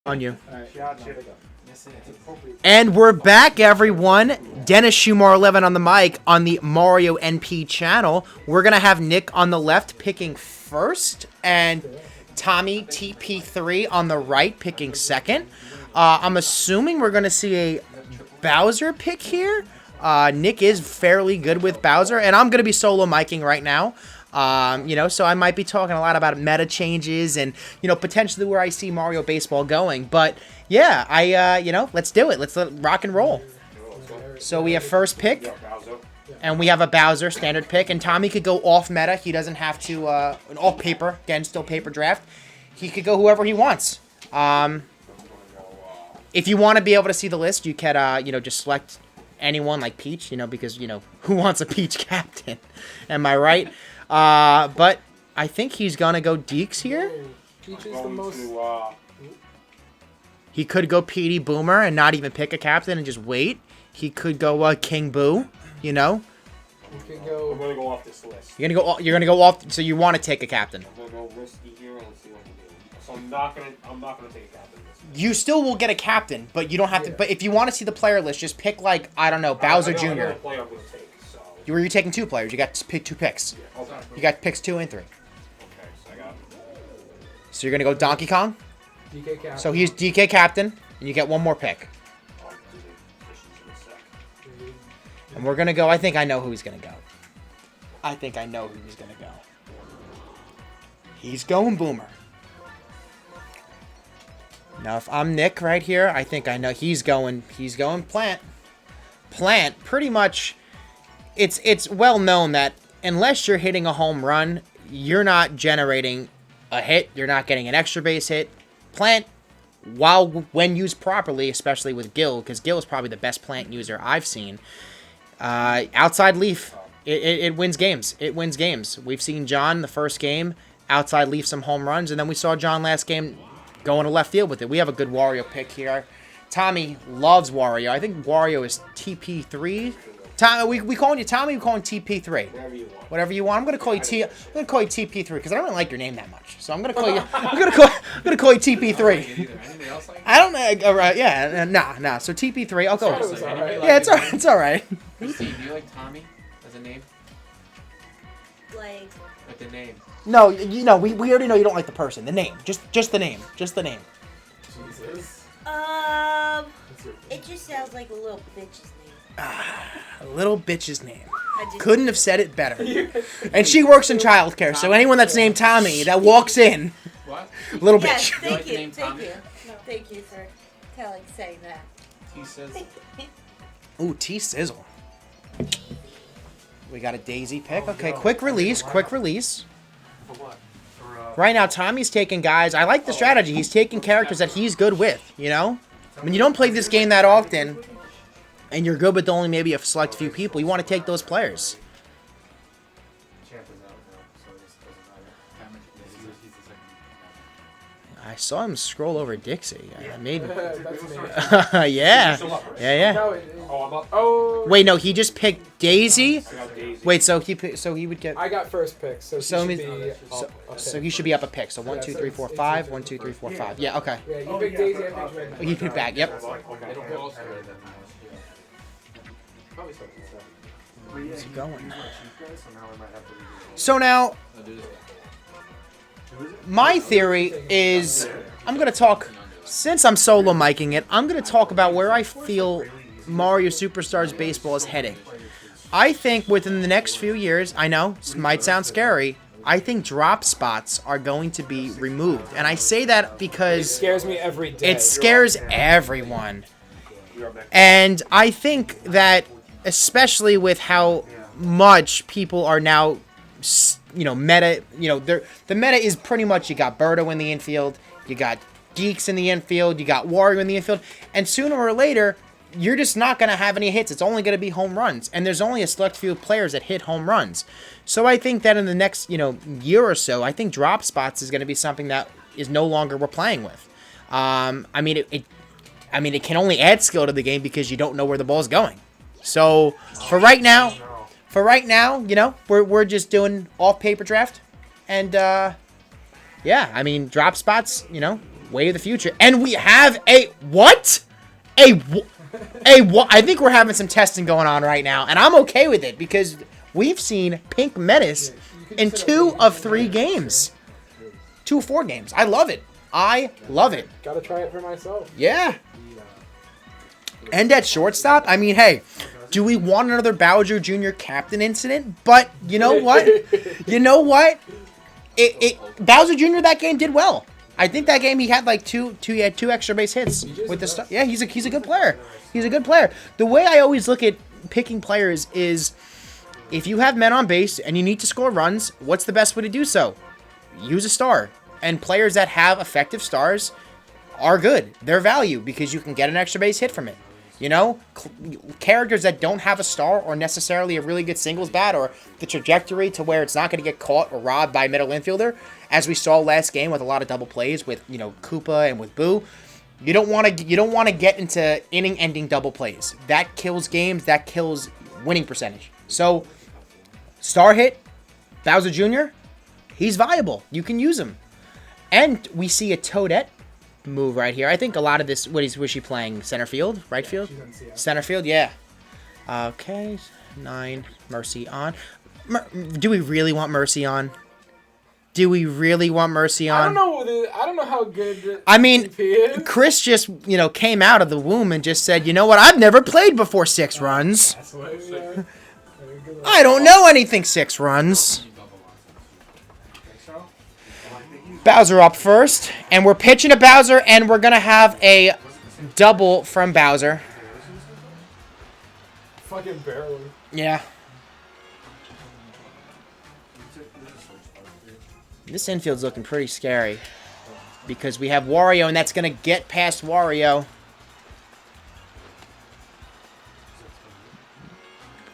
On you. And we're back, everyone. Dennis Schumar 11 on the mic on the Mario NP channel. We're going to have Nick on the left picking first and Tommy TP3 on the right picking second. I'm assuming we're going to see a Bowser pick here. Nick is fairly good with Bowser, and I'm going to be solo miking right now. So I might be talking a lot about meta changes and, potentially where I see Mario Baseball going. But, yeah, let's do it. Let's rock and roll. So we have first pick, and we have a Bowser standard pick. And Tommy could go off meta. He doesn't have to, off paper. Again, still paper draft. He could go whoever he wants. If you want to be able to see the list, you can, just select anyone like Peach, because, who wants a Peach captain? Am I right? But I think he's going to go Deeks here. Peach is the most... He could go Petey Boomer and not even pick a captain and just wait. He could go King Boo, He could go... I'm going to go off this list. You're going to go off, so you want to take a captain. I'm going to go risky here and let's see what we do. So I'm not going to take a captain. You still will get a captain, but you don't have to... But if you want to see the player list, just pick, I don't know, Bowser Jr. I know what player I'm going to take, so... You're taking two players. You got to pick two picks. Yeah, okay. You got picks 2 and 3. Okay, so I got... So you're going to go Donkey Kong? DK captain. So he's DK captain, and you get one more pick. I'll do the positions in a sec. And we're going to go... I think I know who he's going to go. I think I know who he's going to go. He's going Boomer. Now, if I'm Nick right here, I think I know he's going Plant. Plant, pretty much, it's well known that unless you're hitting a home run, you're not generating a hit. You're not getting an extra base hit. Plant, when used properly, especially with Gil, because Gil is probably the best Plant user I've seen, outside leaf, it wins games. It wins games. We've seen John the first game, outside leaf some home runs, and then we saw John last game going to left field with it. We have a good Wario pick here. Tommy loves Wario. I think Wario is TP3. Tommy, we calling you Tommy. We calling TP3. Whatever you want. Whatever you want. I'm gonna call you TP3 because I don't really like your name that much. So I'm gonna call you. I'm gonna call you TP3. I don't know. All right. Yeah. Nah. So TP3. I'll go. Yeah, it's alright. It's alright. Christine, do you like Tommy as a name? Like The name. No, we already know you don't like the person. The name. Just the name. Just the name. Jesus. it just sounds like a little bitch's name. A little bitch's name. I just Couldn't have said it better. And she works in childcare, so anyone that's named Tommy that walks in, What? little Yes, bitch. You like thank the you, name thank Tommy? you. No, thank you for saying that. He says. Ooh, T-Sizzle. We got a Daisy pick. Okay, quick release. For what? Right now, Tommy's taking guys. I like the strategy. He's taking characters that he's good with, When you don't play this game that often, and you're good with only maybe a select few people, you want to take those players. Champ is out now, so this doesn't matter. He's the second. I saw him scroll over Dixie. Maybe. That's me. Yeah. Still up, right? Yeah. No, Oh, I'm up. oh. Wait, no, he just picked Daisy. I got Daisy. Wait, so he would get. I got first pick, so, So she me- should be So, up a so pick. he should be up a pick. So 1, Yeah, 2, so 3, it's- 4, it's 5. easy. 1, 2, 3, 4, 5. Yeah. Okay. Yeah, you pick Daisy, I pick Red. He picked back. Yep. Okay. They don't go all straight. Probably something like that. Where's he going? So now I might have to redo it. So now, I'll do this. my theory is, I'm gonna talk. Since I'm solo miking it, I'm gonna talk about where I feel Mario Superstars Baseball is heading. I think within the next few years, I know this might sound scary, I think drop spots are going to be removed, and I say that It because scares me every day. it scares everyone. We are back. And I think that, especially with how much people are now, meta, the meta is pretty much you got Birdo in the infield, you got Geeks in the infield, you got Wario in the infield, and sooner or later, you're just not going to have any hits. It's only going to be home runs, and there's only a select few players that hit home runs. So I think that in the next, year or so, I think drop spots is going to be something that is no longer we're playing with. It can only add skill to the game because you don't know where the ball's going. So for right now, we're just doing off paper draft, and drop spots, Way of the future. And we have a what? I think we're having some testing going on right now, and I'm okay with it because we've seen Pink Menace in 2 of 3 games. 2 of 4 games. I love it. I love it. Gotta try it for myself. Yeah. And at shortstop, I mean, hey, do we want another Bowser Jr. captain incident? But you know what? Bowser Jr. that game did well. I think that game he had like two extra base hits with the stuff. Yeah, he's a good player. He's a good player. The way I always look at picking players is if you have men on base and you need to score runs, what's the best way to do so? Use a star. And players that have effective stars are good. They're value because you can get an extra base hit from it. You know, characters that don't have a star or necessarily a really good singles bat or the trajectory to where it's not going to get caught or robbed by a middle infielder, as we saw last game with a lot of double plays with, you know, Koopa and with Boo. You don't want to get into inning-ending double plays. That kills games. That kills winning percentage. So, star hit, Bowser Jr., he's viable. You can use him. And we see a Toadette move right here. I think a lot of this, was she playing? Center field? Right field? Center field, yeah. Okay, 9, Mercy on. Do we really want Mercy on? Do we really want Mercy on? I don't know how good. I mean, is. Chris just, you know, came out of the womb and just said, you know what? I've never played before 6 runs. That's what it is. I don't know anything 6 runs. Bowser up first, and we're pitching to Bowser, and we're gonna have a double from Bowser. Fucking barely. Yeah. This infield's looking pretty scary because we have Wario, and that's gonna get past Wario.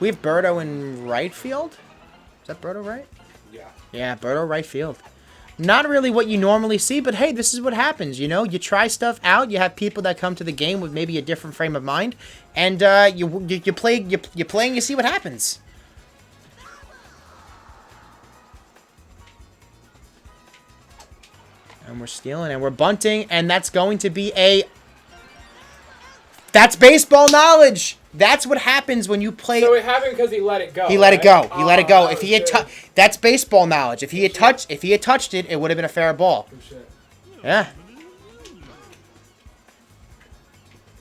We have Birdo in right field. Is that Birdo right? Yeah. Yeah, Birdo right field. Not really what you normally see, but hey, this is what happens, you know? You try stuff out, you have people that come to the game with maybe a different frame of mind, and you play and you see what happens. And we're stealing, and we're bunting, and that's going to be a... That's baseball knowledge! That's what happens when you play... So it happened because he let it go. He let it go. He let it go. Oh, If he had shit. that's baseball knowledge. If he had touched it, it would have been a fair ball. Oh, shit. Yeah.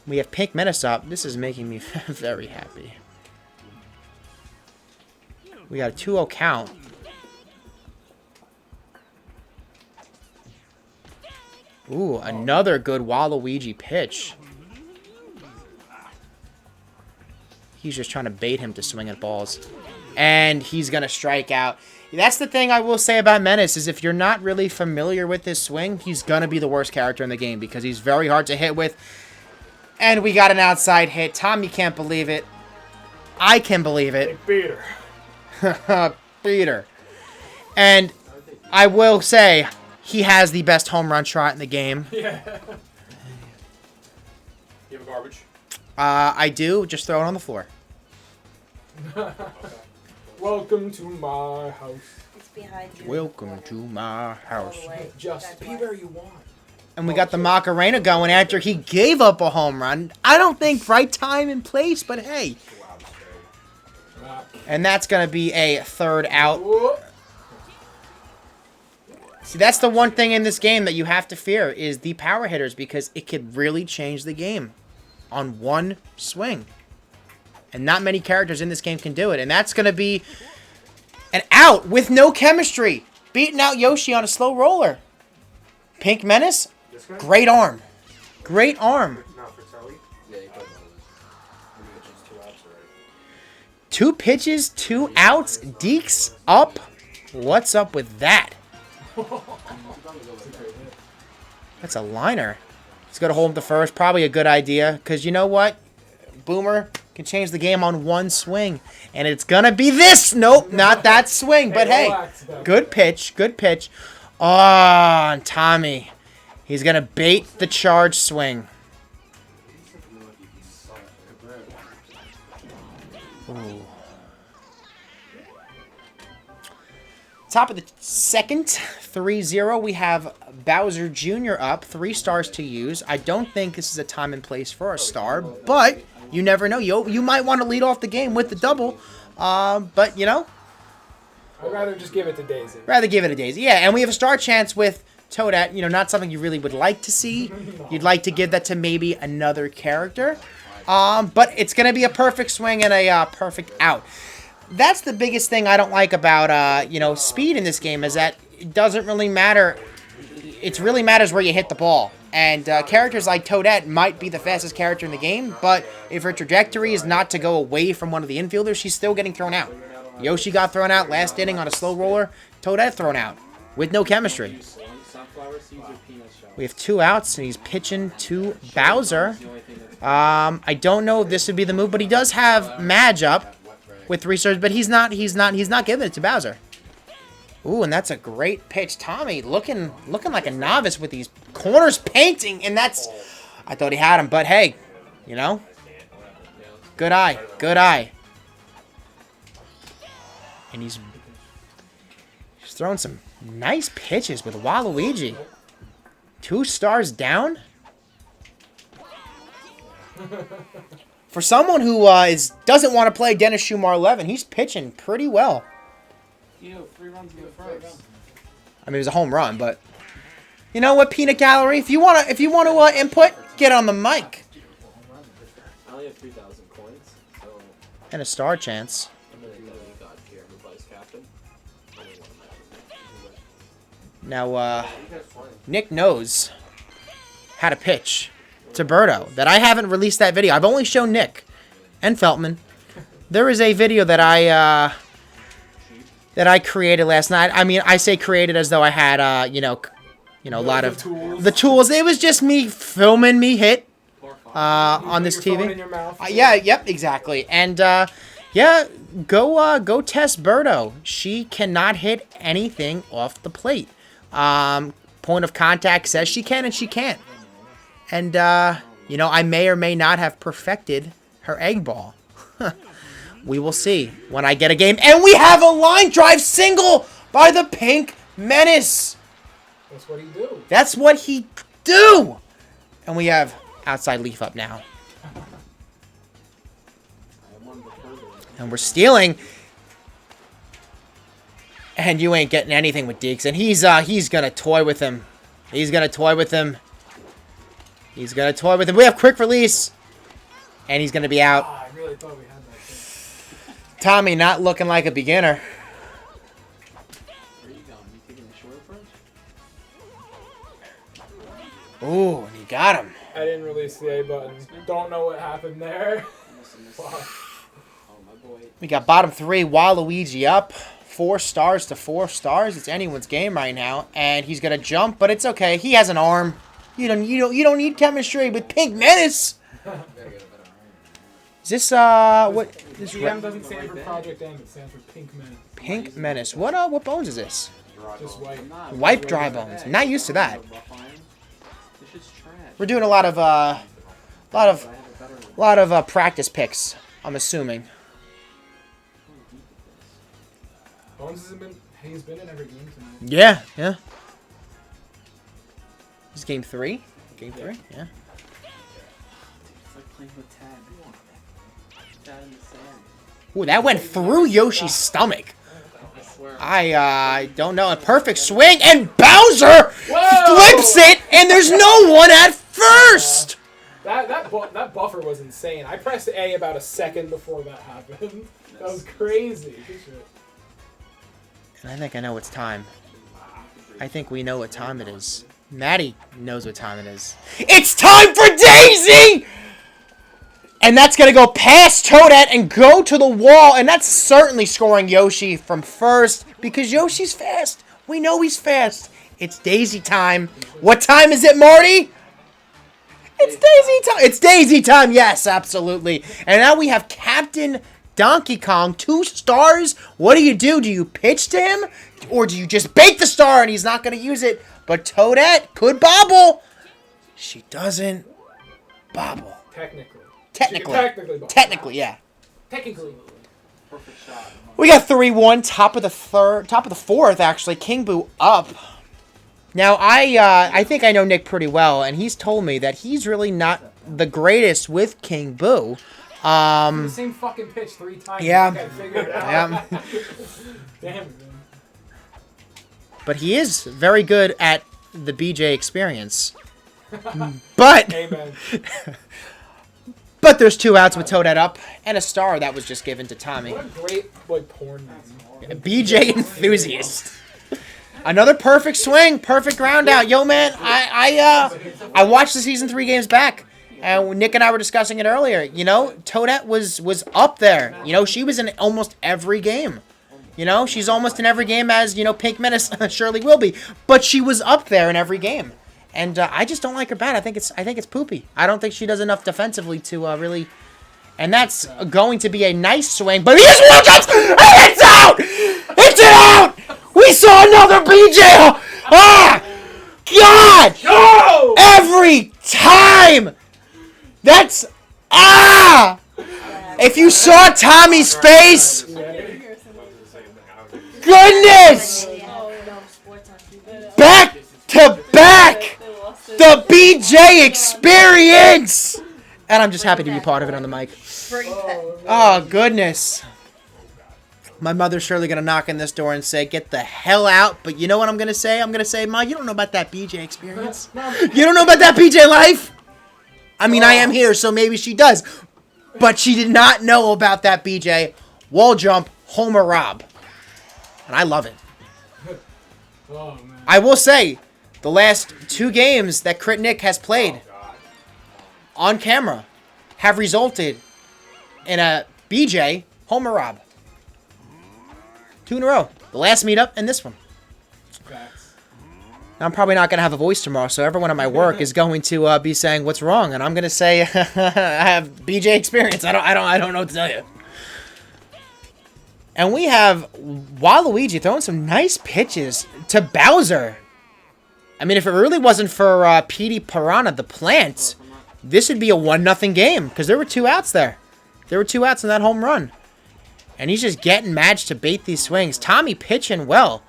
We have Pink Menace up. This is making me very happy. We got a 2-0 count. Ooh, another good Waluigi pitch. He's just trying to bait him to swing at balls. And he's going to strike out. That's the thing I will say about Menace, is if you're not really familiar with his swing, he's going to be the worst character in the game because he's very hard to hit with. And we got an outside hit. Tommy can't believe it. I can believe it. Beat her. Beat her. And I will say, he has the best home run trot in the game. Yeah. You have a garbage? I do. Just throw it on the floor. Welcome to my house. It's behind you. Welcome to my house. All the way. Just be where you want. And we got the Macarena going after he gave up a home run. I don't think right time and place, but hey. And that's going to be a 3rd out. Whoop. See, that's the one thing in this game that you have to fear is the power hitters because it could really change the game on one swing. And not many characters in this game can do it. And that's going to be an out with no chemistry. Beating out Yoshi on a slow roller. Pink Menace, great arm. Great arm. Not for Telly? Yeah, you put those. Maybe it's just 2 outs already. 2 pitches, 2 outs. Deeks up. What's up with that? That's a liner. He's going to hold him to first. Probably a good idea. Because you know what? Boomer can change the game on one swing. And it's going to be this. Nope, not that swing. But hey, good pitch. Good pitch. Oh, and Tommy. He's going to bait the charge swing. Ooh. Top of the second, 3-0, we have Bowser Jr. up, 3 stars to use. I don't think this is a time and place for a star, but you never know. You might want to lead off the game with the double, but, you know. I'd rather just give it to Daisy. Rather give it a Daisy. Yeah, and we have a star chance with Toadette. You know, not something you really would like to see. You'd like to give that to maybe another character. But it's going to be a perfect swing and a perfect out. That's the biggest thing I don't like about, you know, speed in this game is that it doesn't really matter. It really matters where you hit the ball. And characters like Toadette might be the fastest character in the game, but if her trajectory is not to go away from one of the infielders, she's still getting thrown out. Yoshi got thrown out last inning on a slow roller. Toadette thrown out with no chemistry. We have 2 outs, and he's pitching to Bowser. I don't know if this would be the move, but he does have Madge up with 3 stars, but he's not giving it to Bowser. Ooh, and that's a great pitch. Tommy looking like a novice with these corners painting, and that's, I thought he had him, but hey, you know, good eye, good eye. And he's throwing some nice pitches with Waluigi. 2 stars down. For someone who doesn't want to play Dennis Schumar 11, he's pitching pretty well. 3 runs in the first. I mean, it was a home run, but you know what, Peanut Gallery? If you want to input, get on the mic. I only have 3,000 coins, so And a star chance. I'm gonna God here, I'm a vice captain. Now, Nick knows how to pitch to Birdo. That I haven't released that video. I've only shown Nick and Feltman. There is a video that I created last night. I mean, I say created as though I had you know, a lot of the tools. It was just me filming me hit on this Put your phone TV. in your mouth. Yep, exactly. And yeah, go test Birdo. She cannot hit anything off the plate. Point of contact says she can, and she can't. And you know, I may or may not have perfected her egg ball. We will see when I get a game. And we have a line drive single by the Pink Menace. That's what he do. That's what he do. And we have outside leaf up now. And we're stealing. And you ain't getting anything with Deeks. And he's gonna toy with him. He's gonna toy with him. He's gonna toy with him. We have quick release. And he's gonna be out. I really thought we had that thing. Tommy not looking like a beginner. Where are you going? You taking the short approach? Ooh, and he got him. I didn't release the A button. Don't know what happened there. Fuck. Oh, my boy. We got bottom 3, Waluigi up. 4 stars to 4 stars. It's anyone's game right now. And he's gonna jump, but it's okay. He has an arm. You don't need chemistry with Pink Menace. Is this what? This GM doesn't stand for Project M. It stands for Pink Menace. Pink Menace. What bones is this? Just white. Wipe dry bones. Not used to that. This shit's trash. We're doing a lot of practice picks. I'm assuming. Bones he's been in every game tonight. Yeah. This is game 3. Game 3. Yeah. It's like playing with Tad. Tad in the sand. Ooh, that went through Yoshi's stomach. I swear. I don't know. A perfect swing, and Bowser Whoa! flips it, and there's no one at first. That buffer was insane. I pressed A about a second before that happened. That was crazy. Good shit. And I think I know it's time. I think we know what time it is. Maddie knows what time it is. It's time for Daisy! And that's going to go past Toadette and go to the wall. And that's certainly scoring Yoshi from first because Yoshi's fast. We know he's fast. It's Daisy time. What time is it, Marty? It's Daisy time. It's Daisy time. Yes, absolutely. And now we have Captain Donkey Kong, 2 stars. What do? Do you pitch to him? Or do you just bait the star and he's not going to use it? But Toadette could bobble. She doesn't bobble. Technically. Technically. Technically. Technically, yeah. Technically. Perfect shot. We got 3-1, top of the fourth, actually. King Boo up. Now, I think I know Nick pretty well, and he's told me that he's really not the greatest with King Boo. The same fucking pitch 3 times. Yeah. I gotta figure it out. Yeah. Damn, man. But he is very good at the BJ experience. But Amen. but there's 2 outs with Toadette up and a star that was just given to Tommy. What a great porn name. BJ enthusiast. Another perfect swing, perfect ground out. Yo, man, I watched the season 3 games back, and Nick and I were discussing it earlier. You know, Toadette was up there. You know, she was in almost every game. You know, she's almost in every game as, Pink Menace surely will be. But she was up there in every game. And I just don't like her bat. I think it's poopy. I don't think she does enough defensively to really... And that's going to be a nice swing. But here's Wilkins! And it's out! It's out! We saw another BJ! Ah! God! No! Every time! That's... Ah! If you saw Tommy's face... Goodness! Back to back! The BJ experience! And I'm just happy to be part of it on the mic. Oh, goodness. My mother's surely going to knock on this door and say, get the hell out. But you know what I'm going to say? I'm going to say, Ma, you don't know about that BJ experience. You don't know about that BJ life? I mean, I am here, so maybe she does. But she did not know about that BJ wall jump homer rob. And I love it. Oh, man. I will say, the last 2 games that Crit Nick has played on camera have resulted in a BJ homer rob. 2 in a row. The last meetup and this one. Facts. Now, I'm probably not going to have a voice tomorrow, so everyone at my work is going to be saying, what's wrong? And I'm going to say, I have BJ experience. I don't know what to tell you. And we have Waluigi throwing some nice pitches to Bowser. I mean, if it really wasn't for Petey Piranha, the plant, this would be a 1-0 game. Because there were 2 outs there. There were 2 outs in that home run. And he's just getting Madge to bait these swings. Tommy pitching well.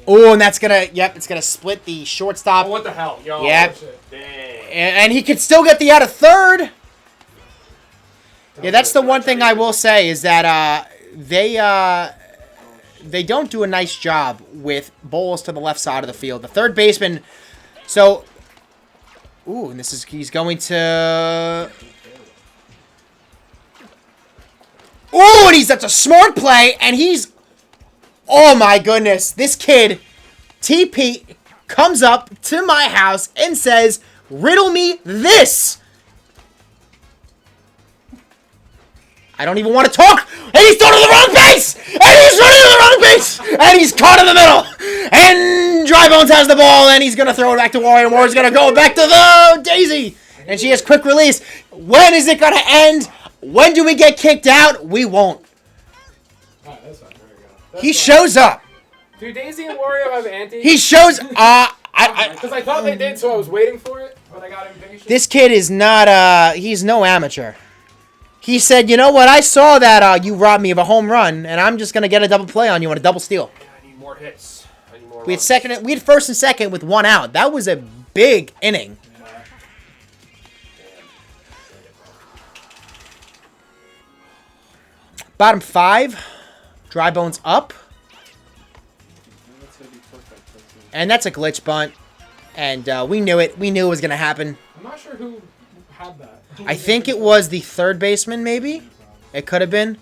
Oh, and that's going to, it's going to split the shortstop. Oh, what the hell? Yo, Yep. Dang. And he could still get the out of third. Yeah, that's the one thing I will say is that they don't do a nice job with bowls to the left side of the field. The third baseman, so, ooh, and he's going to, ooh, and that's a smart play, and oh my goodness, this kid, TP, comes up to my house and says, riddle me this. I don't even want to talk, and he's thrown to the wrong base, and he's running to the wrong base, and he's caught in the middle, and Dry Bones has the ball, and he's going to throw it back to Warrior. Warrior's going to go back to the Daisy, and she has quick release. When is it going to end? When do we get kicked out? We won't. Alright, that's fine. There we go. He shows up. Do Daisy and Wario have anti? He shows, Because I thought they did, so I was waiting for it, but I got impatient. this kid is not, he's no amateur. He said, you know what, I saw that you robbed me of a home run, and I'm just going to get a double play on you on a double steal. I need more hits. I need more We had first and second with 1 out. That was a big inning. Bottom 5, Dry Bones up. And that's a glitch bunt. And we knew it. We knew it was going to happen. I'm not sure who had that. I think it was the third baseman, maybe. It could have been.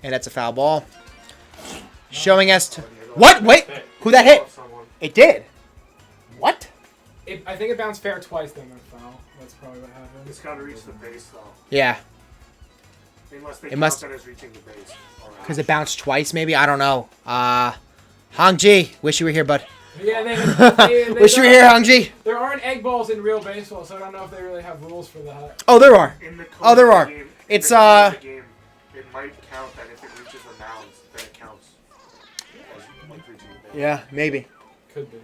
And that's a foul ball. Showing us to... What? Wait! Who that hit? It did. What? I think it bounced fair twice, then went foul. That's probably what happened. It's got to reach the base, though. Yeah. Unless they It count must- that as reaching the base. Because it bounced twice, maybe? I don't know. Hong Ji. Wish you were here, bud. Yeah, they Wish you were here, Hong Ji. There aren't egg balls in real baseball, so I don't know if they really have rules for that. Oh, there are. In the code Oh, there of the are. game- in It's, the code of the game, it might count that if it reaches the mounds, then it counts as like reaching the base. Yeah, maybe. Could be.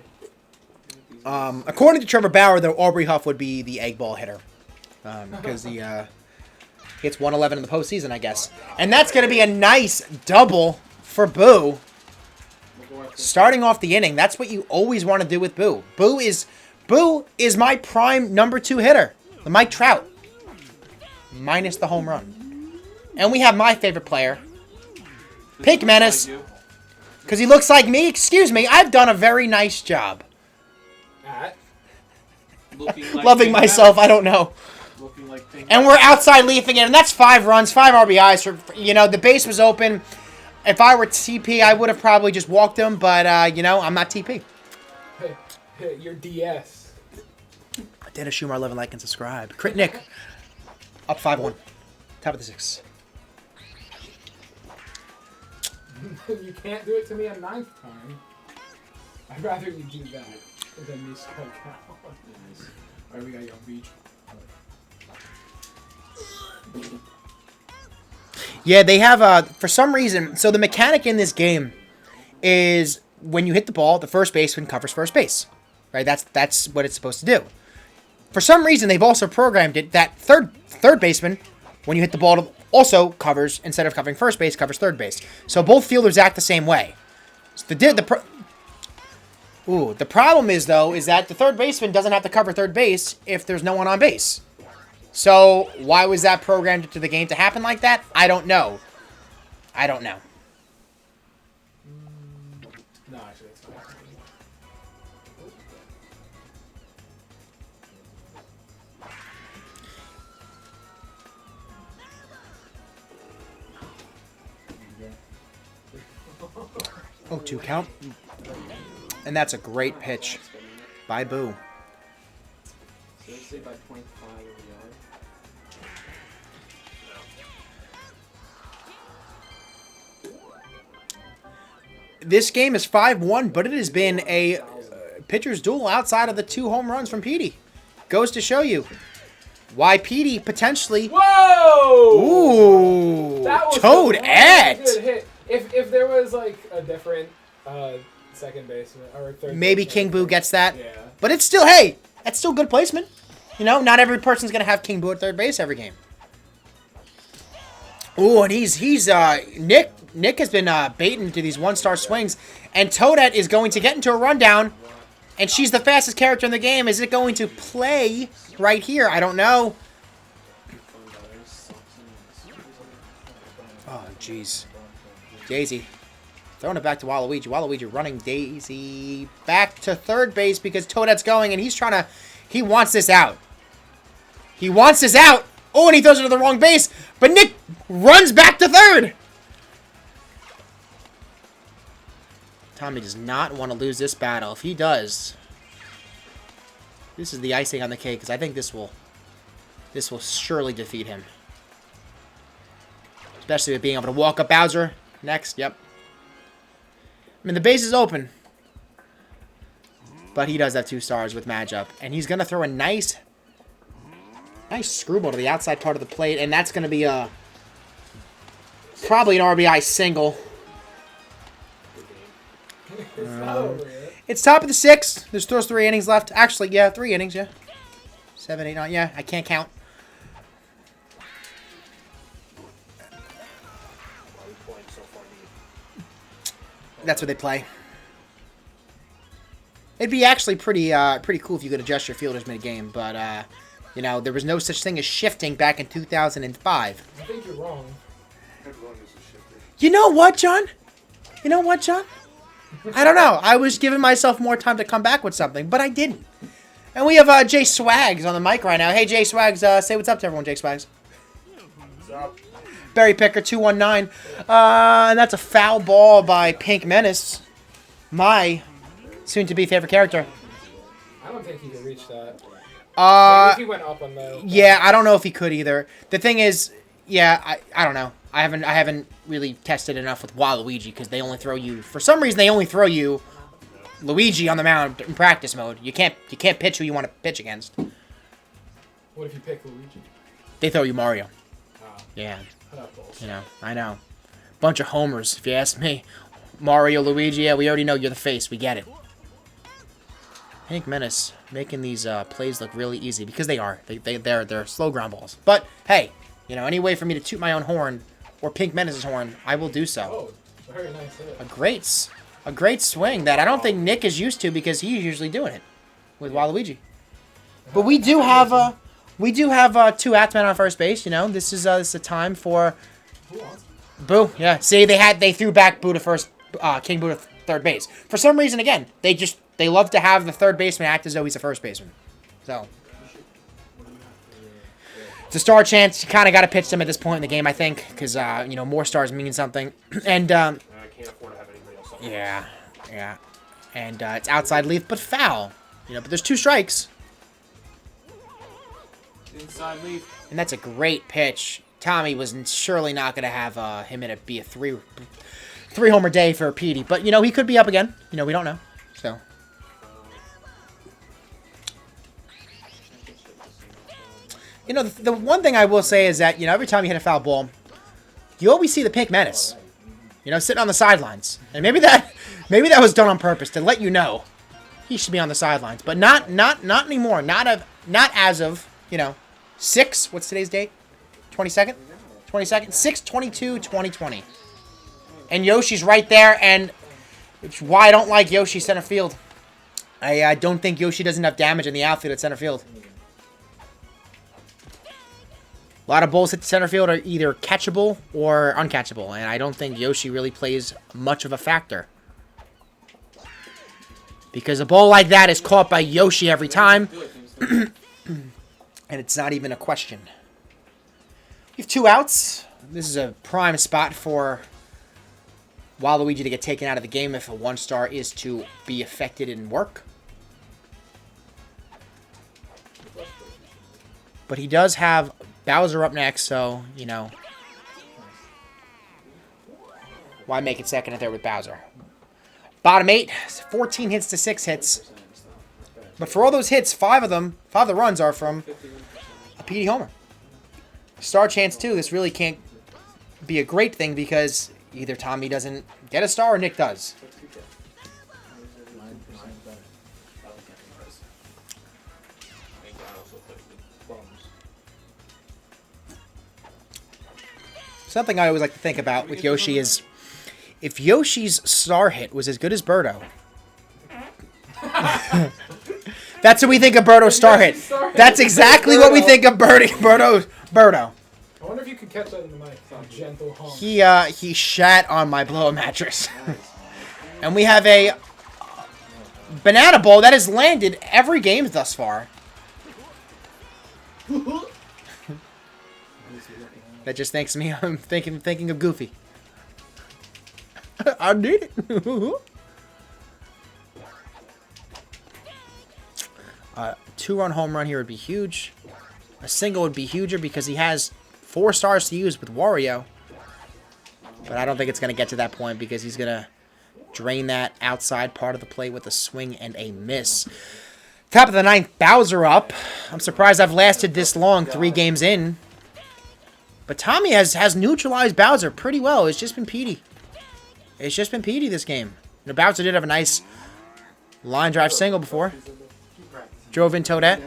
According to Trevor Bauer, though, Aubrey Huff would be the egg ball hitter. because he hits 111 in the postseason, I guess. And that's going to be a nice double for Boo. Starting off the inning, that's what you always want to do with Boo. Boo is my prime number 2 hitter, the Mike Trout, minus the home run. And we have my favorite player, Pink Menace, because he looks like me. Excuse me, I've done a very nice job. Looking like Loving Pink myself, Menace. I don't know. Looking like Pink And we're outside leafing it, and that's 5 runs, 5 RBIs. The base was open. If I were TP, I would have probably just walked him, but, I'm not TP. Hey, your DS. Dennis Schumer, 11, like and subscribe. Crit Nick, up 5-1. Top of the 6. You can't do it to me a 9th time. I'd rather you do that than me strike out. Alright, we got Young Beach. Yeah, they have, for some reason, so the mechanic in this game is when you hit the ball, the first baseman covers first base. Right? That's what it's supposed to do. For some reason, they've also programmed it that third baseman, when you hit the ball, also covers, instead of covering first base, covers third base. So both fielders act the same way. So the problem is, though, is that the third baseman doesn't have to cover third base if there's no one on base. So why was that programmed into the game to happen like that? I don't know. No, actually, it's fine. Oh, 2 count. And that's a great pitch by Boo. So they say by 0.5 over yard. This game is 5-1, but it has been a pitcher's duel outside of the 2 home runs from Petey. Goes to show you why Petey potentially... Whoa! Ooh! That was Toad a really at! good hit. If there was like a different second baseman or third, Maybe baseman, King Boo gets that. Yeah. But it's still, hey, that's still good placement. Not every person's going to have King Boo at third base every game. Ooh, and he's Nick has been baiting to these 1-star swings, and Toadette is going to get into a rundown, and she's the fastest character in the game. Is it going to play right here? I don't know. Oh, jeez. Daisy. Throwing it back to Waluigi. Waluigi running Daisy back to third base because Toadette's going, and he wants this out. He wants this out. Oh, and he throws it to the wrong base, but Nick runs back to third. Tommy does not want to lose this battle. If he does, this is the icing on the cake, because I think this will surely defeat him. Especially with being able to walk up Bowser next. Yep. I mean, the base is open. But he does have 2 stars with matchup. And he's going to throw a nice screwball to the outside part of the plate. And that's going to be probably an RBI single. It's top of the 6. There's 3 innings left. Actually, yeah, 3 innings, yeah. 7, 8, 9. Yeah, I can't count. That's what they play. It'd be actually pretty cool if you could adjust your fielders mid-game, but, there was no such thing as shifting back in 2005. I think you're wrong. Everyone is a shifter. You know what, John? I don't know. I was giving myself more time to come back with something, but I didn't. And we have Jay Swags on the mic right now. Hey, Jay Swags, say what's up to everyone, Jay Swags. What's up? Barry Picker, 219. And that's a foul ball by Pink Menace, my soon-to-be favorite character. I don't think he could reach that. Uh, Maybe if he went up on the... Yeah, I don't know if he could either. The thing is, yeah, I don't know. I haven't really tested enough with Waluigi because they only throw you, for some reason they only throw you Luigi on the mound in practice mode. You can't pitch who you want to pitch against. What if you pick Luigi? They throw you Mario. Ah, Yeah, bullshit. I know. Bunch of homers, if you ask me. Mario, Luigi, yeah, we already know you're the face. We get it. Pink Menace making these plays look really easy because they are. They're slow ground balls. But hey, you know, any way for me to toot my own horn or Pink Menace's horn, I will do so. Oh, very nice hit. A great swing that I don't think Nick is used to because he's usually doing it with Waluigi. But we do have two Atmen on first base. You know, this is a time for Boo. Yeah, see, they threw back Boo to first, King Boo to third base for some reason. Again, they love to have the third baseman act as though he's a first baseman. So it's a star chance. You kind of got to pitch them at this point in the game, I think, because you know, more stars mean something. And I can't afford to have anybody else. yeah, and it's outside leaf, but foul. You know, but there's 2 strikes. Inside leaf. And that's a great pitch. Tommy was surely not going to have him be a three homer day for Petey. But, you know, he could be up again. You know, we don't know. So. You know, the one thing I will say is that, you know, every time you hit a foul ball, you always see the Pink Menace, you know, sitting on the sidelines. And maybe that was done on purpose to let you know he should be on the sidelines. But not anymore. Not as of, you know, 6. What's today's date? 22nd? 22nd? 6/22/2020. And Yoshi's right there, and it's why I don't like Yoshi center field. I don't think Yoshi does enough damage in the outfield at center field. A lot of balls hit the center field are either catchable or uncatchable, and I don't think Yoshi really plays much of a factor. Because a ball like that is caught by Yoshi every time. And it's not even a question. We have 2 outs. This is a prime spot for Waluigi to get taken out of the game if a 1-star is to be affected in work. But he does have Bowser up next, so, you know. Why make it second and third with Bowser? Bottom 8, 14 hits to 6 hits. But for all those hits, 5 of the runs are from a Petey homer. Star chance, too. This really can't be a great thing because either Tommy doesn't get a star or Nick does. Something I always like to think about with Yoshi is if Yoshi's star hit was as good as Birdo. That's what we think of Birdo's star hit. That's exactly what we think of Birdo. I wonder if you could catch that in the mic. It's a gentle hum. He shat on my blow mattress. And we have a banana ball that has landed every game thus far. That just thanks me. I'm thinking of Goofy. I need it. 2-run home run here would be huge. A single would be huger because he has 4 stars to use with Wario. But I don't think it's going to get to that point because he's going to drain that outside part of the plate with a swing and a miss. Top of the 9th, Bowser up. I'm surprised I've lasted this long, 3 games in. But Tommy has neutralized Bowser pretty well. It's just been Petey. It's just been Petey this game. You know, Bowser did have a nice line drive single before. Drove in Toadette.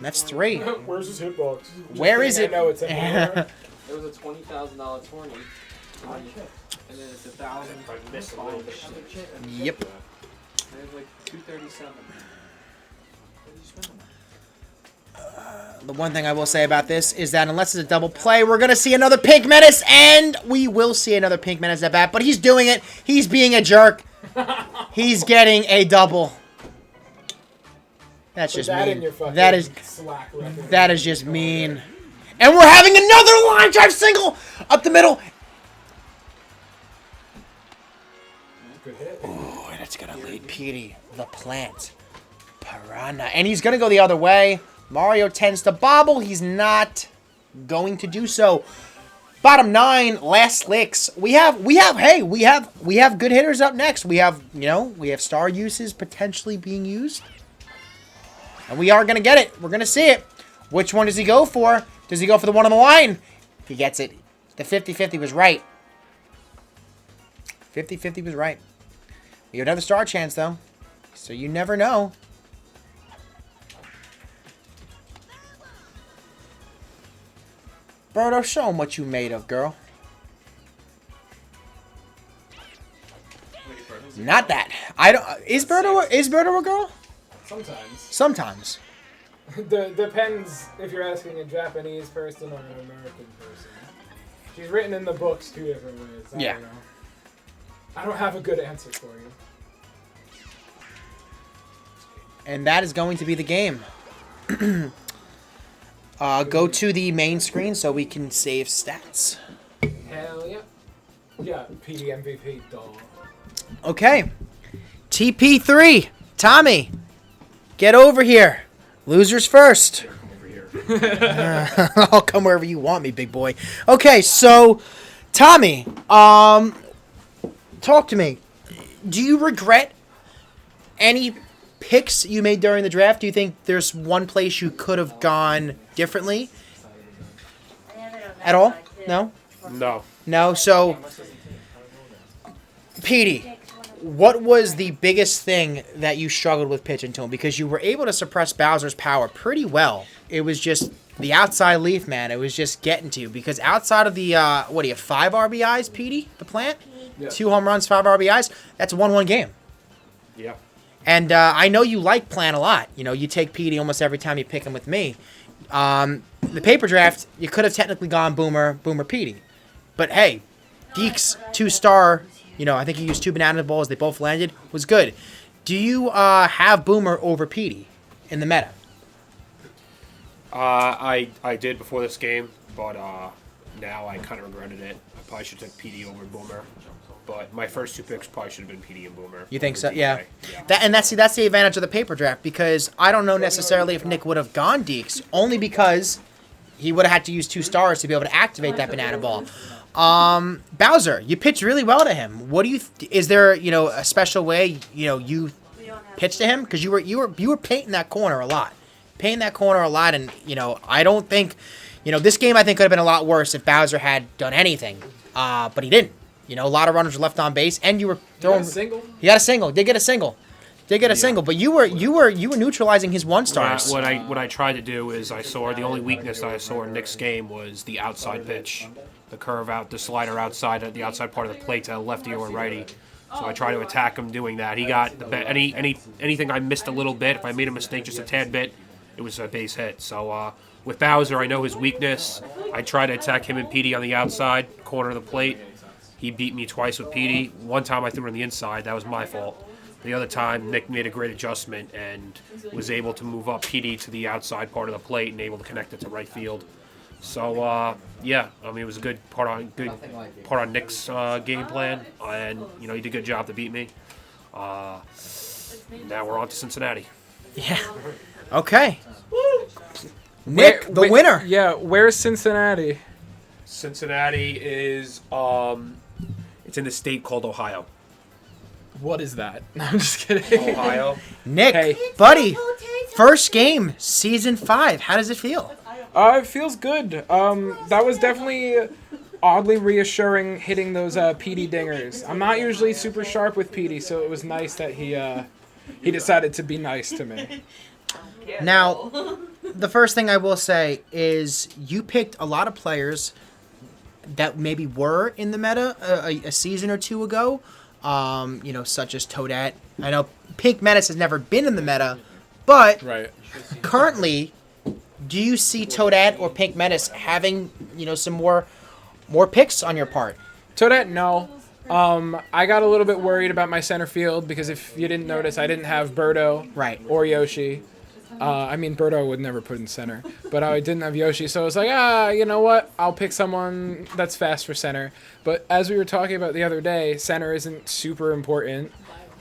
That's 3. Where's his hitbox? Where is it? I know it's in There was a $20,000 tourney. And then it's 1,000. I missed a little bit. Yep. There's like 237. The one thing I will say about this is that unless it's a double play, we're going to see another Pink Menace, and we will see another Pink Menace at bat. But he's doing it. He's being a jerk. He's getting a double. That's just mean. That is just mean. And we're having another line drive single up the middle. Oh, and it's going to lead Petey, the plant. Piranha. And he's going to go the other way. Mario tends to bobble. He's not going to do so. Bottom 9, last licks. We have good hitters up next. We have star uses potentially being used. And we are going to get it. We're going to see it. Which one does he go for? Does he go for the one on the line? He gets it. The 50-50 was right. 50-50 was right. We have another star chance, though. So you never know. Birdo, show 'em what you made of, girl. Not that. I don't. Is Birdo a girl? Sometimes. Sometimes. Depends if you're asking a Japanese person or an American person. She's written in the books 2 different ways. I don't know. I don't have a good answer for you. And that is going to be the game. Go to the main screen so we can save stats. Hell yeah. Yeah, PD MVP, dog. Okay. TP3. Tommy, get over here. Losers first. Come over here. I'll come wherever you want me, big boy. Okay, so Tommy, talk to me. Do you regret any picks you made during the draft? Do you think there's one place you could have gone differently at all? No? No. No? So, Petey, what was the biggest thing that you struggled with pitching to him? Because you were able to suppress Bowser's power pretty well. It was just the outside leaf, man. It was just getting to you. Because outside of the, 5 RBIs, Petey, the plant? Yeah. 2 home runs, 5 RBIs? That's a 1-1 game. Yeah. And I know you like Plant a lot. You know, you take Petey almost every time you pick him with me. The paper draft, you could have technically gone Boomer, Petey. But hey, Deke's 2-star, I think he used 2 banana balls. They both landed. Was good. Do you have Boomer over Petey in the meta? I did before this game, but now I kind of regretted it. I probably should have took PD over Boomer. But my first 2 picks probably should have been PD and Boomer. You think over so? DK. Yeah. Yeah. That's the advantage of the paper draft, because I don't know necessarily if Nick would have gone Deeks, only because he would have had to use 2 stars to be able to activate that banana ball. Bowser, you pitched really well to him. What do you? Is there a special way you pitched to him? Because you were painting that corner a lot, and I don't think this game I think could have been a lot worse if Bowser had done anything, but he didn't. A lot of runners were left on base, and you were throwing. He got a single. Did get a single. But you were neutralizing his 1-stars. What I tried to do is I saw the only weakness that I saw in Nick's game was the outside pitch, the curve out, the slider outside at the outside part of the plate to lefty or righty. So I tried to attack him doing that. He got anything I missed a little bit. If I made a mistake just a tad bit, it was a base hit. So with Bowser, I know his weakness. I tried to attack him and Petey on the outside corner of the plate. He beat me twice with Petey. One time I threw it on the inside. That was my fault. The other time, Nick made a great adjustment and was able to move up Petey to the outside part of the plate and able to connect it to right field. So, it was a good part on Nick's game plan, and he did a good job to beat me. Now we're on to Cincinnati. Yeah. Okay. Nick, the winner. Yeah, where's Cincinnati? Cincinnati is it's in the state called Ohio. What is that? No, I'm just kidding. Ohio. Nick, Hey. buddy, first game, season 5. How does it feel? It feels good. That was definitely oddly reassuring hitting those PD dingers. I'm not usually super sharp with PD, so it was nice that he decided to be nice to me. Now, the first thing I will say is you picked a lot of players that maybe were in the meta a season or 2 ago, such as Toadette. I know Pink Menace has never been in the meta, but Right. currently, do you see Toadette or Pink Menace having, some more picks on your part? Toadette, no. I got a little bit worried about my center field because if you didn't notice, I didn't have Birdo Right. or Yoshi. Birdo I would never put in center, but I didn't have Yoshi, so I was like, you know what? I'll pick someone that's fast for center. But as we were talking about the other day, center isn't super important,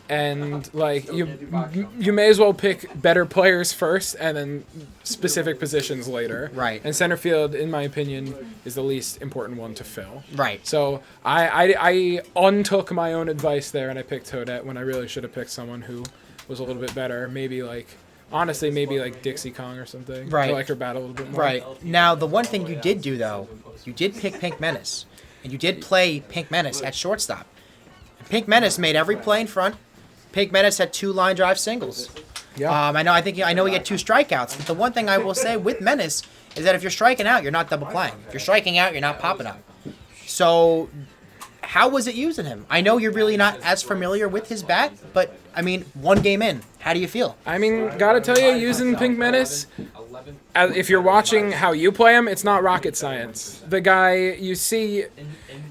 and you may as well pick better players first and then specific positions later. Right. And center field, in my opinion, is the least important one to fill. Right. So I untook my own advice there, and I picked Toadette when I really should have picked someone who was a little bit better. Maybe Dixie Kong or something. Right. I like her bat a little bit more. Right. Now, the one thing you did do, though, you did pick Pink Menace, and you did play Pink Menace at shortstop. Pink Menace made every play in front, Pink Menace had 2 line drive singles. Yeah. I know he had 2 strikeouts. But the one thing I will say with Menace is that if you're striking out, you're not double playing. If you're striking out, you're not popping up. So, how was it using him? I know you're really not as familiar with his bat, but I mean, 1 game in, how do you feel? I mean, gotta tell you, using Pink Menace, if you're watching how you play him, it's not rocket science. The guy, you see,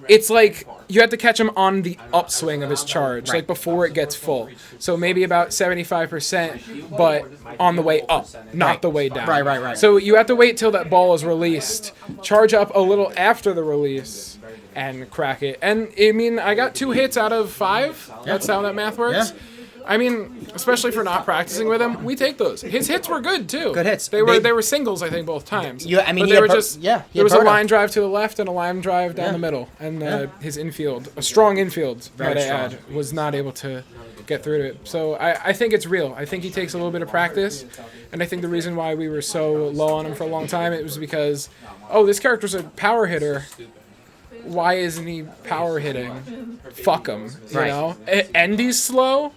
it's like you have to catch him on the upswing of his charge, like before it gets full. So maybe about 75%, but on the way up, not the way down. Right. So you have to wait till that ball is released, charge up a little after the release, and crack it. And, I mean, I got 2 hits out of 5. That's how that math works. Yeah. I mean, especially for not practicing with him, we take those. His hits were good too. Good hits. They were singles, I think, both times. Yeah, I mean, but he they had were per- just yeah, he There had was a Berto. line drive to the left and a line drive down Yeah. the middle, and his infield, a strong infield, Very might I strong. add, was not able to get through to it. So I think it's real. I think he takes a little bit of practice, and I think the reason why we were so low on him for a long time it was because, this character's a power hitter. Why isn't he power hitting? Fuck him, you Right. know. And he's slow.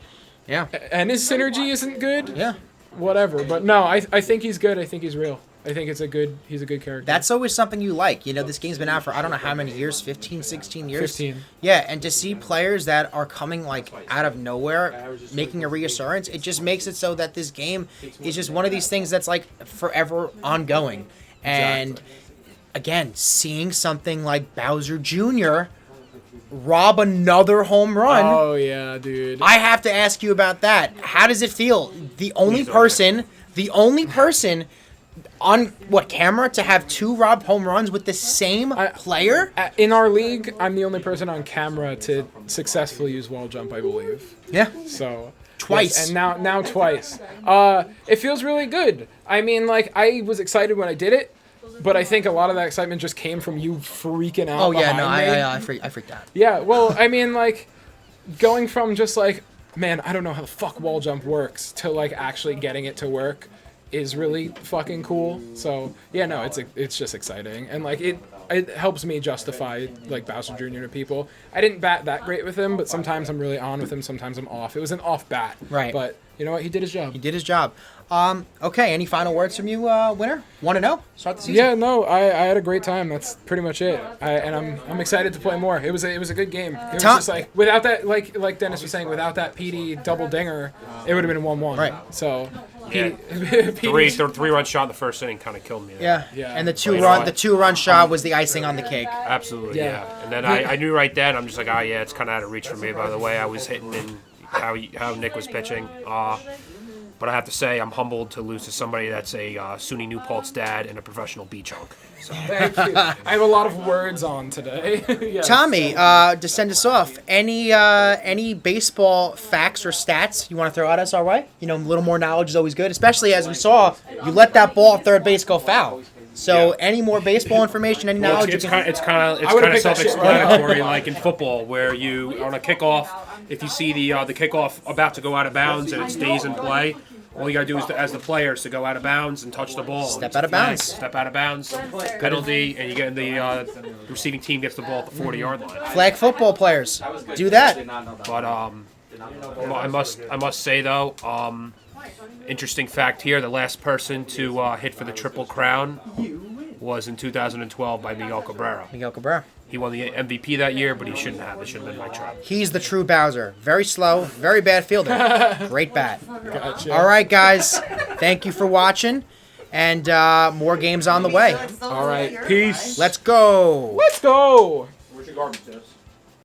Yeah. And his synergy isn't good. Yeah. Whatever, but no, I think he's good. I think he's real. I think he's a good character. That's always something you like. You know, this game's been out for I don't know how many years, 15, 16 years. 15. Yeah, and to see players that are coming like out of nowhere, making a reassurance, it just makes it so that this game is just one of these things that's like forever ongoing. And again, seeing something like Bowser Jr. rob another home run. Oh yeah, dude. I have to ask you about that. How does it feel? The only person on camera to have 2 robbed home runs with the same player? In our league, I'm the only person on camera to successfully use wall jump, I believe. Yeah. So Twice. yes, and now twice. It feels really good. I mean, like I was excited when I did it, but I think a lot of that excitement just came from you freaking out. Oh yeah, no, behind me. I freaked out. Yeah, well, I mean, like, going from just like, man, I don't know how the fuck wall jump works, to like actually getting it to work is really fucking cool. So yeah, no, it's just exciting, and like it helps me justify like Bowser Jr. to people. I didn't bat that great with him, but sometimes I'm really on with him, sometimes I'm off. It was an off bat, Right. But you know what? He did his job. He did his job. Okay, any final words from you, winner? 1-0? Start the season. Yeah, no, I had a great time. That's pretty much it. And I'm excited to play more. It was a good game. It was just like without that, like Dennis was saying, without that PD double dinger, it would have been 1-1. Right. So, Yeah. The 3-run shot in the first inning kind of killed me there. Yeah. Yeah. And the 2-run shot was the icing on the cake. Absolutely, Yeah. yeah. And then I knew right then, I'm just like, it's kind of out of reach for me. By the way, I was hitting in how Nick was pitching. But I have to say, I'm humbled to lose to somebody that's a SUNY New Paltz dad and a professional beach hunk. So. thank you. I have a lot of words on today. Yes. Tommy, to send us off, any baseball facts or stats you want to throw at us our way? You know, a little more knowledge is always good, especially as we saw, you let that ball at third base go foul. So any more baseball information, any knowledge? It's you kind can- of self-explanatory, like in football, where you on a kickoff, if you see the kickoff about to go out of bounds and it stays in play, all you gotta do is, as the player, is to go out of bounds and touch the ball. Step out of bounds. Step out of bounds, penalty, and you get the receiving team gets the ball at the 40-yard line. Flag football players, do that. But I must say though, interesting fact here: the last person to hit for the Triple Crown was in 2012 by Miguel Cabrera. Miguel Cabrera. He won the MVP that year, but he shouldn't have. It should have been Mike Trout. He's the true Bowser. Very slow, very bad fielder. Great bat. Gotcha. All right, guys. Thank you for watching. And more games on the way. All right. Peace. Let's go. Let's go. Where's your garbage, Dennis?